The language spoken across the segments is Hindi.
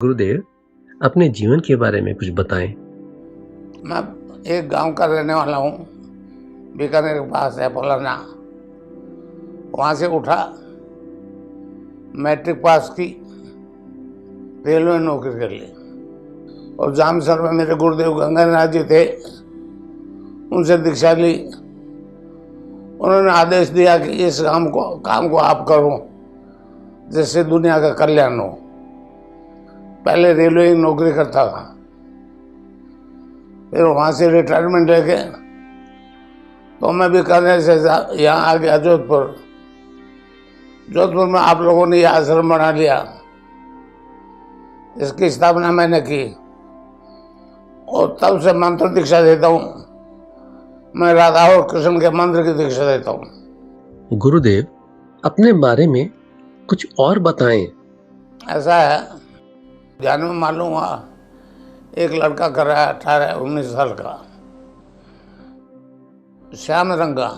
गुरुदेव, अपने जीवन के बारे में कुछ बताएं। मैं एक गांव का रहने वाला हूँ, बीकानेर के पास है पलाना। वहाँ से उठा, मैट्रिक पास की, रेलवे में नौकरी कर ली और जामसर में मेरे गुरुदेव गंगानाथ जी थे, उनसे दीक्षा ली। उन्होंने आदेश दिया कि इस काम को आप करो जिससे दुनिया का कल्याण हो। पहले रेलवे की नौकरी करता था, फिर वहाँ से रिटायरमेंट लेके तो मैं बीकानेर से यहाँ आ गया जोधपुर। जोधपुर में आप लोगों ने यह आश्रम बना लिया, इसकी स्थापना मैंने की और तब से मंत्र दीक्षा देता हूँ। मैं राधा और कृष्ण के मंत्र की दीक्षा देता हूँ। गुरुदेव, अपने बारे में कुछ और बताएं। ऐसा है, ध्यान में मालूम हुआ एक लड़का कर रहा है 18-19 साल का, श्याम रंग का।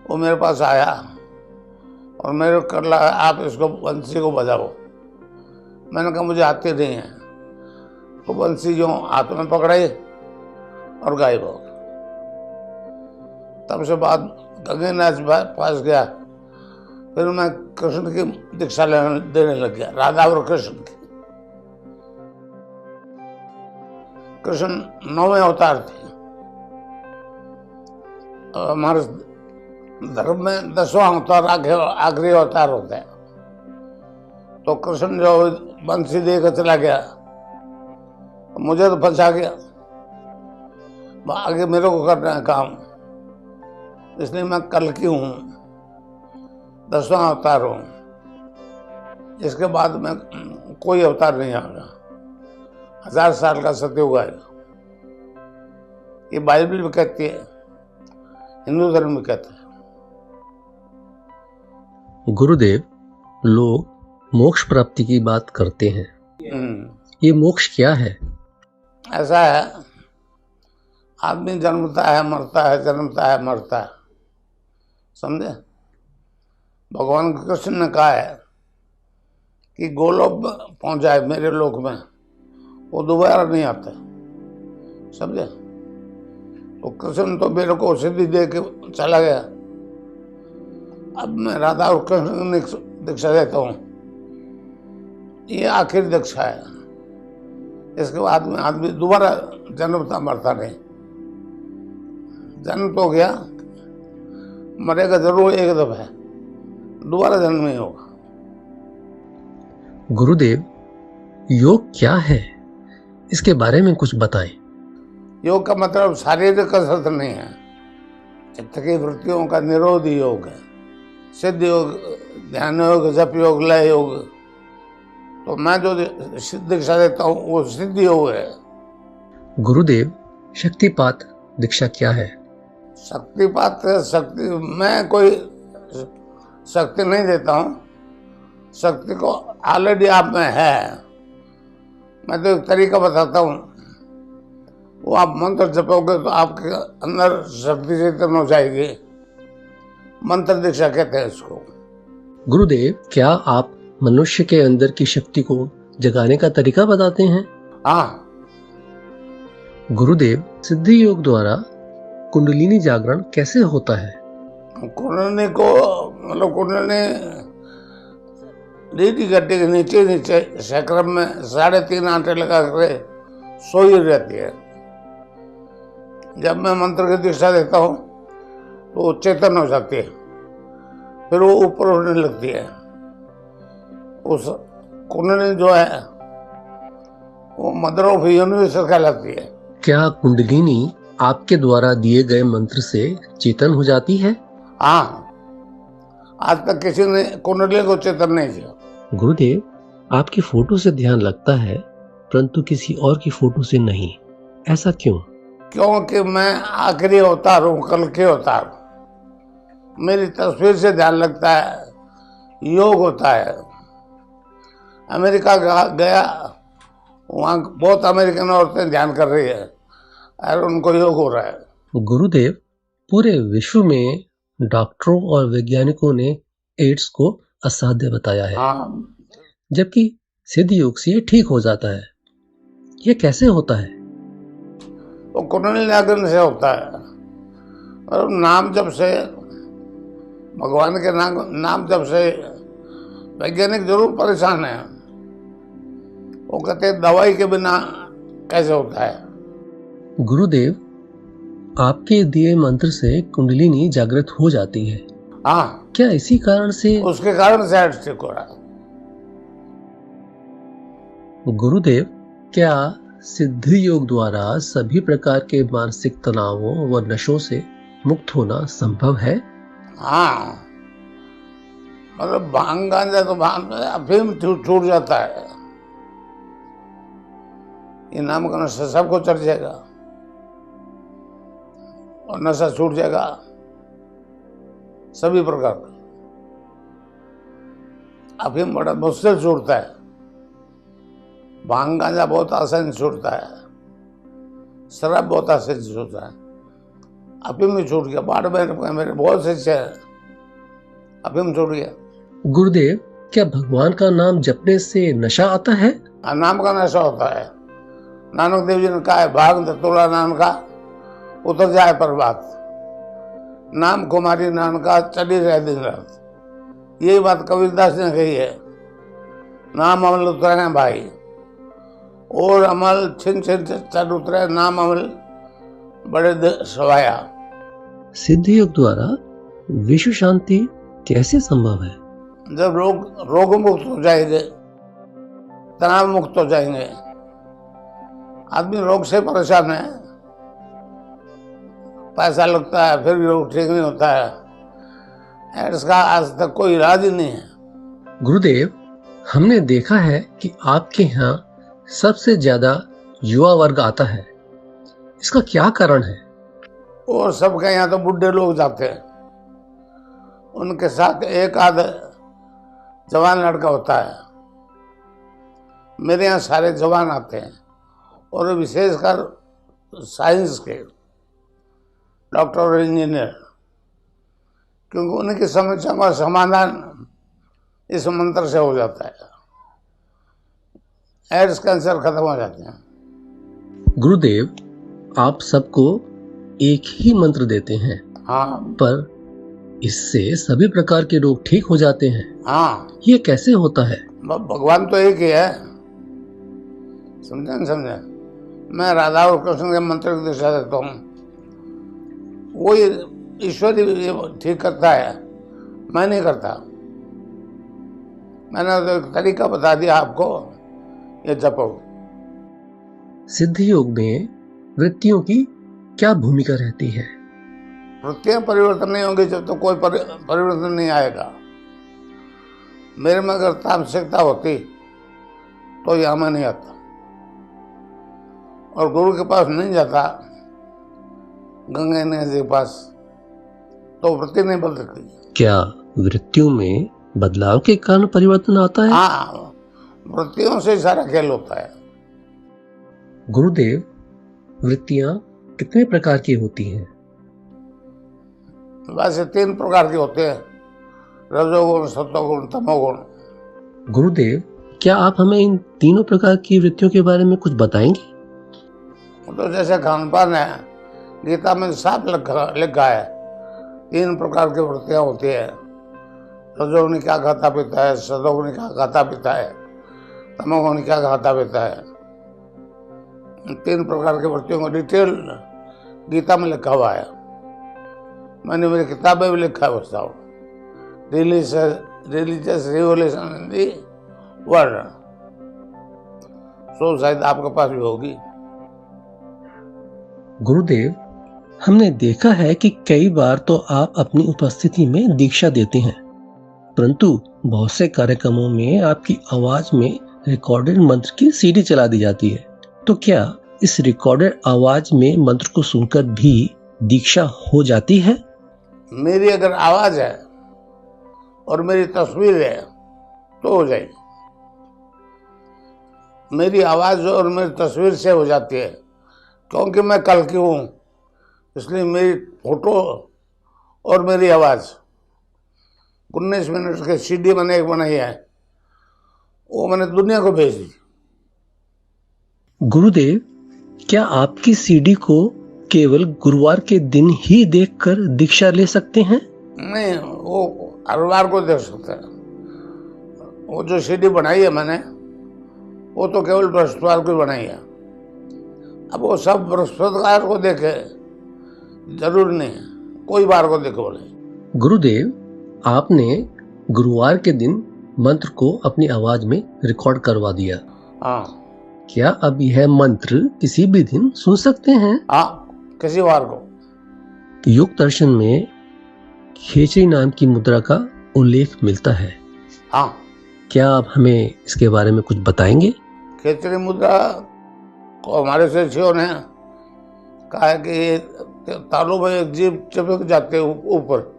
वो मेरे पास आया और मेरे को कर लगा आप इसको बंसी को बजाओ। मैंने कहा मुझे आती नहीं है। तो बंसी जो हाथ में पकड़ाई और गायब हो गई। तब से बाद गंगानाथ पास गया, फिर मैं कृष्ण की दीक्षा देने लग गया, राधा और कृष्ण की। कृष्ण 9वें अवतार थे। हमारे धर्म में 10वां अवतार आखिरी अवतार होता है। तो कृष्ण जो बंसी देकर चला गया, मुझे तो फंसा गया, आगे मेरे को करना है काम। इसलिए मैं कल की हूँ, 10वां अवतार हूँ। इसके बाद में कोई अवतार नहीं आएगा। 1000 साल का सतयुग आएगा। ये बाइबल भी कहती है, हिंदू धर्म भी कहता है। गुरुदेव, लोग मोक्ष प्राप्ति की बात करते हैं। ये मोक्ष क्या है? ऐसा है, आदमी जन्मता है, मरता है, जन्मता है, मरता है, समझे। भगवान कृष्ण ने कहा है कि गोलोक पहुंच जाए मेरे लोक में, वो दोबारा नहीं आता, समझे। तो कृष्ण तो मेरे को सिद्धि दे के चला गया। अब मैं राधा और कृष्ण की दीक्षा देता हूँ। ये आखिरी दीक्षा है। इसके बाद में आदमी दोबारा जन्मता मरता नहीं। जन्म तो गया, मरेगा जरूर एक दफा, दोबारा जन्म नहीं होगा। गुरुदेव, योग क्या है, इसके बारे में कुछ बताएं। योग का मतलब शारीरिक कसरत नहीं है, चित्त की वृत्तियों का निरोध योग है। सिद्ध योग, ध्यान योग, जप योग, लय योग। तो मैं जो दीक्षा देता हूँ वो सिद्ध योग है। गुरुदेव, शक्तिपात दीक्षा क्या है? शक्तिपात, शक्ति, मैं कोई शक्ति नहीं देता हूँ। शक्ति को ऑलरेडी आप में है। मैं तो एक तरीका बताता हूँ, वो आप मंत्र जपोगे तो आपके अंदर शक्ति चेतन हो जाएगी। मंत्र दीक्षा कहते हैं इसको। गुरुदेव, क्या आप मनुष्य के अंदर की शक्ति को जगाने का तरीका बताते हैं? हाँ। गुरुदेव, सिद्धि योग द्वारा कुंडलिनी जागरण कैसे होता है? कुंडलिनी को मतलब कुंडलिनी रीढ़ गड्ढे के नीचे नीचे सैक्रम में 3.5 आंटे लगा कर सोई रहती है। जब मैं मंत्र की दीक्षा देता हूँ तो वो चेतन हो जाती है, फिर वो ऊपर उड़ने लगती है। उस कुंडलिनी जो है वो मदर ऑफ यूनिवर्स कहलाती है। क्या कुंडलिनी आपके द्वारा दिए गए मंत्र से चेतन हो जाती है? हाँ, आज तक किसी ने कुंडलिनी को चेतन नहीं किया। गुरुदेव, आपकी फोटो से ध्यान लगता है परंतु किसी और की फोटो से नहीं, ऐसा क्यों? क्योंकि मैं आखिरी अवतार हूँ, कल के अवतार। मेरी तस्वीर से ध्यान लगता है, योग होता है। अमेरिका गया, वहाँ बहुत अमेरिकन औरतें ध्यान कर रही है और उनको योग हो रहा है। गुरुदेव, पूरे विश्व में डॉक्टरों और वैज्ञानिकों ने एड्स को असाध्य बताया है। हाँ। जबकि सिद्ध योग से ये ठीक हो जाता है, ये कैसे होता है? वो कुंडली जागरण से होता है। और नाम जप से, भगवान के नाम जप से वैज्ञानिक जरूर परेशान है। वो कहते हैं दवाई के बिना कैसे होता है। गुरुदेव, आपके दिए मंत्र से कुंडलिनी जागृत हो जाती है। हाँ, क्या इसी कारण से? उसके कारण से हार्ट अटैक हो रहा है। गुरुदेव, क्या सिद्ध योग द्वारा सभी प्रकार के मानसिक तनावों व नशों से मुक्त होना संभव है? हाँ, मतलब भांग गांजा तो भांग अफीम छूट जाता है। ये नाम का नशा सबको चढ़ जाएगा और नशा छूट जाएगा सभी प्रकार का। अफीम बड़ा मुश्किल छूटता है, भांग गांजा बहुत आसानी से छूटता है, शराब बहुत आसानी से छूटता है, अफीम भी छूट गया। बाढ़ में मेरे बहुत से अफीम छूट गया। गुरुदेव, क्या भगवान का नाम जपने से नशा आता है? नाम का नशा होता है। नानक देव जी ने कहा है, भाग धतूरा नाम का उतर जाए पर्वत, नाम कुमारी नानका चली रहे दिन रात। यही बात कबीरदास ने कही है। नाम अमल उतरे भाई, और अमल छिन छिन चढ़ उतरे, नाम अमल बड़े सवाया। सिद्ध योग द्वारा विश्व शांति कैसे संभव है? जब रोग मुक्त हो जाएंगे, तनाव मुक्त हो जाएंगे। आदमी रोग से परेशान है, पैसा लगता है फिर भी रोग ठीक नहीं होता है। इसका आज तक कोई इलाज ही नहीं है। गुरुदेव, हमने देखा है कि आपके यहाँ सबसे ज्यादा युवा वर्ग आता है, इसका क्या कारण है? और सबके यहाँ तो बुढ़े लोग जाते हैं, उनके साथ एक आध जवान लड़का होता है। मेरे यहाँ सारे जवान आते हैं, और विशेषकर साइंस के डॉक्टर और इंजीनियर, क्योंकि उनकी समस्या का समाधान इस मंत्र से हो जाता है। एड्स कैंसर खत्म हो जाते हैं। गुरुदेव, आप सबको एक ही मंत्र देते हैं। हाँ, पर इससे सभी प्रकार के रोग ठीक हो जाते हैं। हाँ, ये कैसे होता है? भगवान तो एक ही है, समझे न समझे। मैं राधा और कृष्ण के मंत्र की दिशा देता हूँ, वो ईश्वर ही ठीक करता है, मैं नहीं करता। मैंने तो एक तरीका बता दिया आपको, ये जपो। सिद्ध योग में वृत्तियों की क्या भूमिका रहती है? वृत्तियां परिवर्तन नहीं होंगी जब तो कोई परिवर्तन नहीं आएगा। मेरे में अगर तामसिकता होती तो यहाँ मैं नहीं आता, और गुरु के पास नहीं जाता, गंगा नदी के पास, तो वृत्ति नहीं बदल सकती। क्या वृत्तियों में बदलाव के कारण परिवर्तन आता है? हाँ, वृत्तियों से सारा खेल होता है। गुरुदेव, वृत्तियां कितने प्रकार की होती हैं? वैसे 3 प्रकार के होते हैं, रजोगुण, सत्वगुण, तमोगुण। गुरुदेव, क्या आप हमें इन तीनों प्रकार की वृत्तियों के बारे में कुछ बताएंगे? तो जैसे खान पान है, गीता में साफ लिखा है 3 प्रकार की वृत्तियां होती है। रजोगुण क्या खाता पीता है, सतोगुण क्या खाता पीता है, तमोगुण क्या खाता पीता है। 3 प्रकार की वृत्तियों को डिटेल गीता में लिखा हुआ है। मैंने मेरी किताब में भी लिखा है, बताओ, religious revolution in the world. So शायद आपके पास भी होगी। गुरुदेव, हमने देखा है कि कई बार तो आप अपनी उपस्थिति में दीक्षा देते हैं, परंतु बहुत से कार्यक्रमों में आपकी आवाज में रिकॉर्डेड मंत्र की सीडी चला दी जाती है। तो क्या इस रिकॉर्डेड आवाज में मंत्र को सुनकर भी दीक्षा हो जाती है? मेरी अगर आवाज है और मेरी तस्वीर है तो हो जाएगी। मेरी आवाज और मेरी तस्वीर से हो जाती है, क्योंकि मैं कल की हूँ, इसलिए मेरी फोटो और मेरी आवाज 19 मिनट के सीडी मैंने एक बनाई है, वो मैंने दुनिया को भेज दी। गुरुदेव, क्या आपकी सीडी को केवल गुरुवार के दिन ही देखकर दीक्षा ले सकते हैं? नहीं, वो हर बार को देख सकते हैं। वो जो सीडी बनाई है मैंने, वो तो केवल बृहस्पतिवार को बनाई है। अब वो सब बृहस्पतिवार को देखे जरूरी नहीं है, कोई बार को देखे बोले। गुरुदेव, आपने गुरुवार के दिन मंत्र को अपनी आवाज में रिकॉर्ड करवा दिया। हाँ। क्या अब यह मंत्र किसी भी दिन सुन सकते हैं? हाँ, किसी बार को। योग दर्शन में खेचरी नाम की मुद्रा का उल्लेख मिलता है। हाँ। क्या आप हमें इसके बारे में कुछ बताएंगे? खेचरी मुद्रा को हमारे शिष्यों ने कहा है कि तालू में एक जीव चिपक जाते ऊपर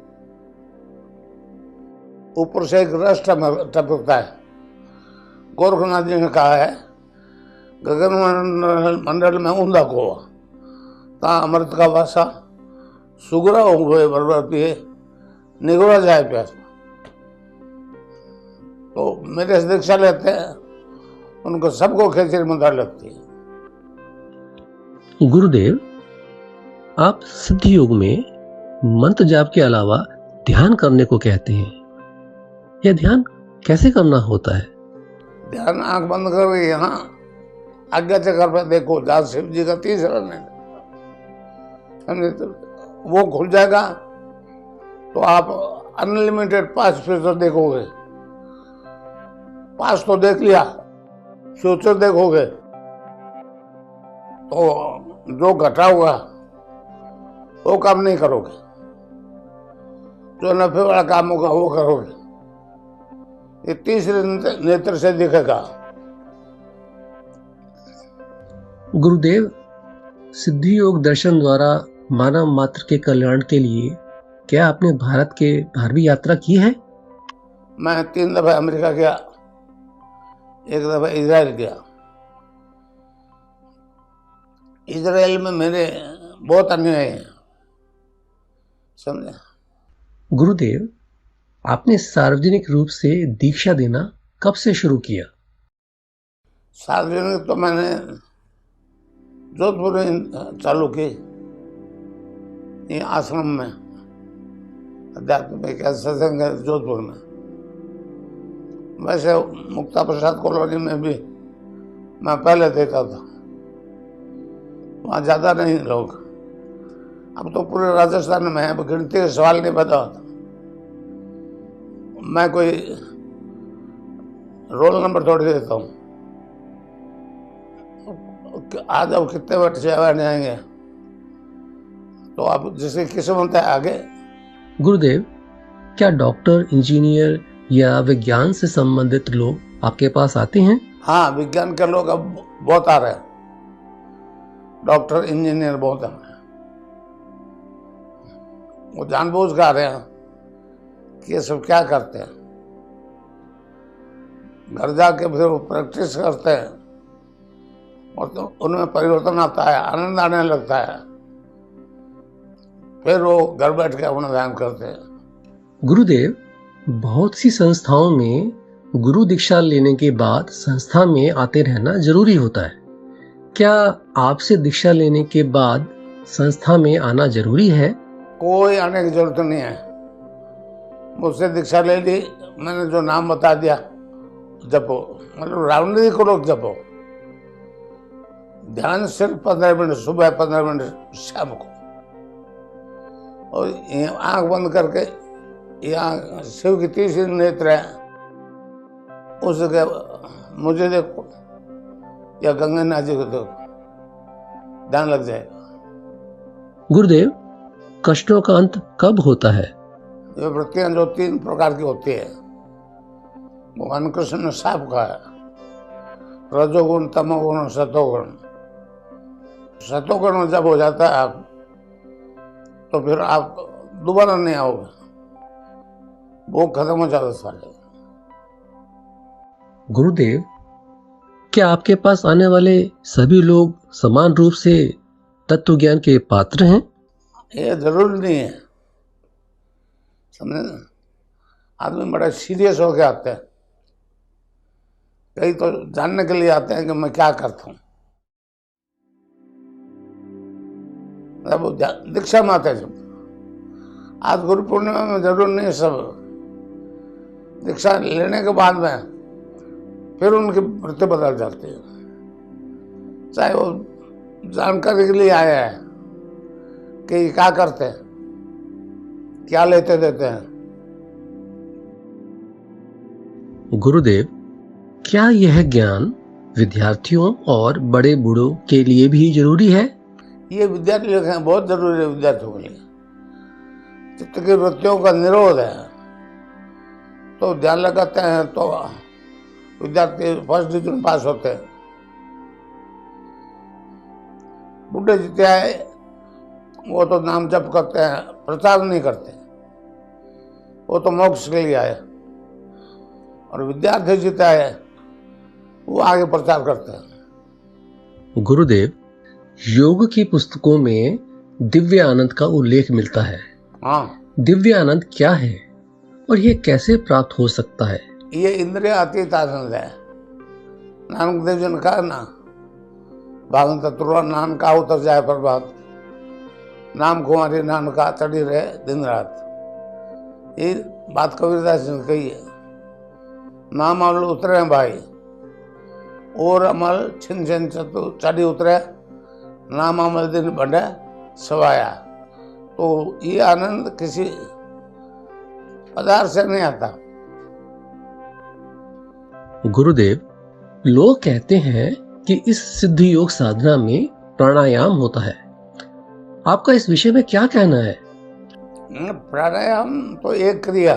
ऊपर से एक रस टपकता है। गोरखनाथ जी ने कहा है, गगन मंडल में ऊंधा कोवा ता अमृत का वासा सुगरा हुए बरबर पिए निगुरा जाए प्यास। तो मेरे से दीक्षा लेते हैं, उनको सबको खेचरी मुद्रा लगती है। गुरुदेव, आप सिद्ध योग में मंत्र जाप के अलावा ध्यान करने को कहते हैं। यह ध्यान कैसे करना होता है? ध्यान आंख बंद कर यहाँ आज्ञा चक्र पे देखो, जहाँ शिव जी का तीसरा नेत्र समझे, तो वो खुल जाएगा तो आप अनलिमिटेड 5% देखोगे। 5 तो देख लिया, फ्यूचर देखोगे तो जो घटा हुआ वो काम नहीं करोगे, जो नफे वाला काम होगा वो करोगे। ये तीसरे नेत्र से दिखेगा। गुरुदेव, सिद्धि योग दर्शन द्वारा मानव मात्र के कल्याण के लिए क्या आपने भारत के बाहर भी यात्रा की है? मैं 3 दफा अमेरिका गया, 1 दफा इजराइल गया। इजराइल में मेरे बहुत अनुयायी हैं, समझे। गुरुदेव, आपने सार्वजनिक रूप से दीक्षा देना कब से शुरू किया? सार्वजनिक तो मैंने जोधपुर में चालू की, ये आश्रम में आध्यात्मिक सत्संग है जोधपुर में। वैसे मुक्ता प्रसाद कॉलोनी में भी मैं पहले देता था, वहाँ ज़्यादा नहीं लोग। अब तो पूरे राजस्थान में है, अब गिनती का सवाल नहीं पता होता। मैं कोई रोल नंबर थोड़ी देता हूँ, आज अब कितने बच्चे से जाएंगे तो आप जिसकी किस्मत है आगे। गुरुदेव, क्या डॉक्टर, इंजीनियर या विज्ञान से संबंधित लोग आपके पास आते हैं? हाँ, विज्ञान के लोग अब बहुत आ रहे हैं, डॉक्टर इंजीनियर बहुत आ रहे हैं। वो जानबूझ कर आ रहे हैं कि ये सब क्या करते हैं। घर जाके फिर वो प्रैक्टिस करते हैं और तो उनमें परिवर्तन आता है, आनंद आने लगता है, फिर वो घर बैठ के अपना ध्यान करते हैं। गुरुदेव, बहुत सी संस्थाओं में गुरु दीक्षा लेने के बाद संस्था में आते रहना जरूरी होता है। क्या आपसे दीक्षा लेने के बाद संस्था में आना जरूरी है? कोई आने की जरूरत नहीं है। मुझसे दीक्षा ले ली, मैंने जो नाम बता दिया जपो, मतलब राउंड नहीं करो, जपो। ध्यान सिर्फ 15 मिनट सुबह, 15 मिनट शाम को, और आंख बंद करके यहाँ शिव की तीसरी नेत्र है, उसके मुझे देखो या गंगानाथ जी को देखो, ध्यान लग जाएगा। गुरुदेव, कष्टों का अंत कब होता है? ये वृत्तियां जो 3 प्रकार की होती है, भगवान कृष्ण ने साफ कहा है, रजोगुण, तमोगुण और सतोगुण। सतोगुण जब हो जाता है आप, तो फिर आप दोबारा नहीं आओगे, वो खत्म हो जाता सारे। गुरुदेव, क्या आपके पास आने वाले सभी लोग समान रूप से तत्व ज्ञान के पात्र हैं? ये जरूरी नहीं है, समझे ना। आदमी बड़ा सीरियस होके आते हैं, कई तो जानने के लिए आते हैं कि मैं क्या करता हूँ। अब दीक्षा में आते हैं सब। आज गुरु पूर्णिमा में जरूर नहीं, सब दीक्षा लेने के बाद में फिर उनकी वृत्ति बदल जाती है। चाहे वो जानकारी के लिए आया है कि ये क्या करते हैं, क्या लेते देते हैं। गुरुदेव, क्या यह ज्ञान विद्यार्थियों और बड़े बूढ़ों के लिए भी जरूरी है? ये विद्यार्थियों के लिए बहुत जरूरी है। विद्यार्थियों के लिए चित्त की वृत्तियों का निरोध है, तो ध्यान लगाते हैं तो विद्यार्थी फर्स्ट डिवीजन पास होते हैं। बूढ़े जितने आए वो तो नाम जप करते हैं, प्रचार नहीं करते, वो तो मोक्ष के लिए आए। और विद्यार्थी जितने आए वो आगे प्रचार करते हैं। गुरुदेव, योग की पुस्तकों में दिव्य आनंद का उल्लेख मिलता है। हाँ, दिव्य आनंद क्या है और ये कैसे प्राप्त हो सकता है? ये इंद्रिय अतीत आनंद है। नानक देव जी ने कहा ना, भागन तत्व नान का उतर जाए प्रभात, नाम कुमारी नानका चढ़ी रहे दिन रात। ये बात कबीरदास जी ने कही है। नाम अमल उतरे हैं भाई, और अमल छिन छिन चढ़ी उतरे, नाम अमल दिन बढ़े सवाया। तो ये आनंद किसी पदार्थ से नहीं आता। गुरुदेव, लोग कहते हैं कि इस सिद्ध योग साधना में प्राणायाम होता है, आपका इस विषय में क्या कहना है? प्राणायाम तो एक क्रिया,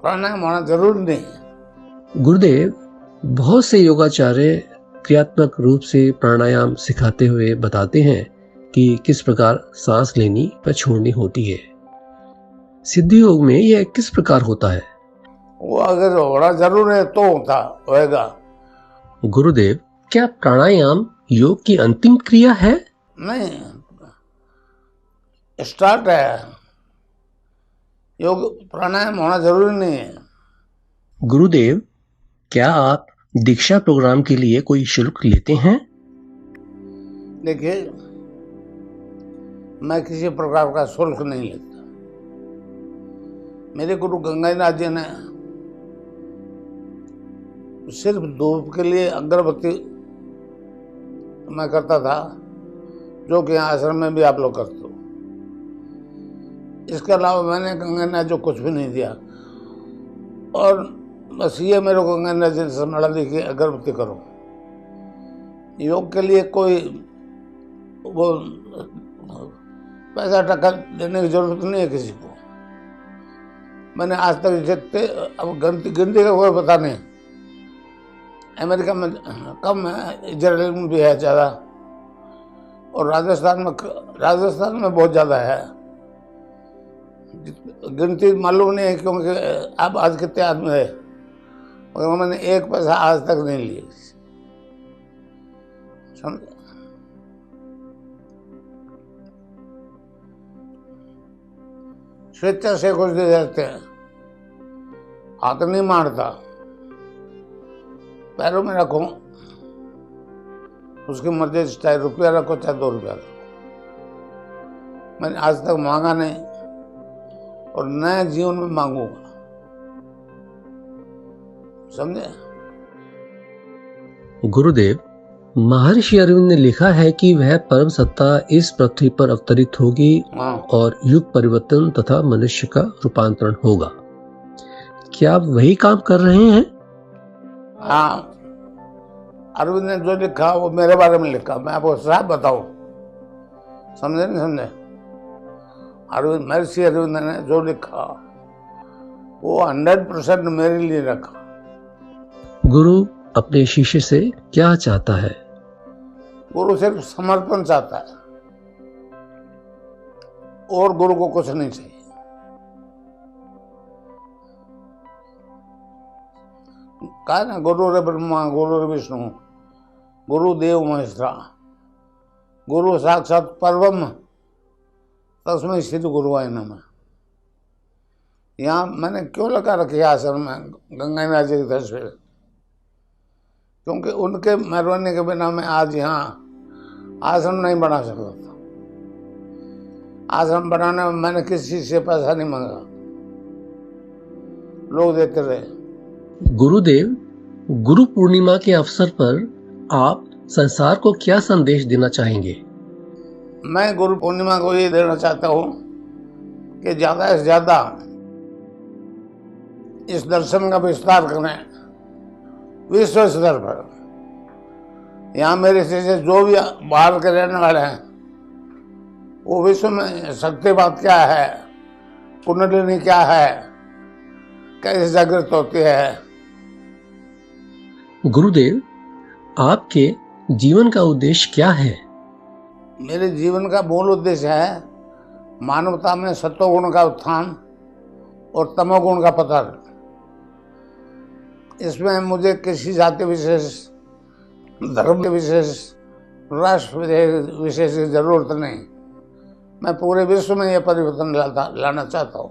प्राणायाम होना जरूरी नहीं है। गुरुदेव, बहुत से योगाचार्य क्रियात्मक रूप से प्राणायाम सिखाते हुए बताते हैं कि किस प्रकार सांस लेनी व छोड़नी होती है। सिद्ध योग में यह किस प्रकार होता है? वो अगर होना जरूर है तो होएगा। गुरुदेव, क्या प्राणायाम योग की अंतिम क्रिया है? नहीं, स्टार्ट है। योग प्राणायाम होना जरूरी नहीं है। गुरुदेव, क्या आप दीक्षा प्रोग्राम के लिए कोई शुल्क लेते हैं? देखिए, मैं किसी प्रकार का शुल्क नहीं लेता। मेरे गुरु गंगानाथ जी ने सिर्फ धूप के लिए अगरबत्ती मैं करता था, जो कि आश्रम में भी आप लोग करते हो। इसके अलावा मैंने गंगानाथ जो कुछ भी नहीं दिया। और बस ये मेरे को गंगानाथ जी ने समझा दी कि अगरबत्ती करो। योग के लिए कोई वो पैसा टका देने की जरूरत नहीं है किसी को। मैंने आज तक जितने, अब गिनती का कोई पता नहीं, अमेरिका में कम है, इजराइल में भी है ज़्यादा, और राजस्थान में बहुत ज़्यादा है। गिनती मालूम नहीं है क्योंकि अब आज कितने आदमी है, मगर मैंने एक पैसा आज तक नहीं लिए। समझे? स्वेच्छा से कुछ दे देते हैं, हाथ नहीं मारता, पैरों में रखो, उसकी मर्जी, चाहे रुपया रखो चाहे 2 रुपया रखो। मैंने आज तक मांगा नहीं और नए जीवन में मांगूंगा। समझे? गुरुदेव, महर्षि अरविंद ने लिखा है कि वह परम सत्ता इस पृथ्वी पर अवतरित होगी और युग परिवर्तन तथा मनुष्य का रूपांतरण होगा। क्या आप वही काम कर रहे हैं? हाँ, अरविंद ने जो लिखा वो मेरे बारे में लिखा। मैं आपको साफ बताऊं, समझे नहीं समझे? महर्षि अरविंद ने जो लिखा वो 100% मेरे लिए रखा। गुरु अपने शिष्य से क्या चाहता है? गुरु सिर्फ समर्पण चाहता है, और गुरु को कुछ नहीं चाहिए। कहा ना, गुरु रे ब्रह्मा गुरु रे विष्णु गुरु देव महेश्वरा गुरु साक्षात परब्रह्म तस्मै श्री गुरुवाय नमः। यहाँ मैंने क्यों लगा रखी है आश्रम में गंगा जी की तस्वीर? क्योंकि उनके मेहरबानी के बिना मैं आज यहाँ आश्रम नहीं बना सकता था। आश्रम बनाने में मैंने किसी से पैसा नहीं मांगा, लोग देते रहे। गुरुदेव, गुरु पूर्णिमा के अवसर पर आप संसार को क्या संदेश देना चाहेंगे? मैं गुरु पूर्णिमा को ये देना चाहता हूँ कि ज़्यादा से ज़्यादा इस दर्शन का विस्तार करें विश्व स्तर पर। यहाँ मेरे से जो भी बाहर के रहने वाले हैं वो विश्व में शक्तिपात क्या है, कुंडलिनी क्या है, कैसे जागृत होती है। गुरुदेव, आपके जीवन का उद्देश्य क्या है? मेरे जीवन का मूल उद्देश्य है मानवता में सत्वगुण का उत्थान और तमोगुण का पतन। इसमें मुझे किसी जाति विशेष, धर्म विशेष, राष्ट्र विशेष की जरूरत नहीं। मैं पूरे विश्व में यह परिवर्तन लाना चाहता हूँ।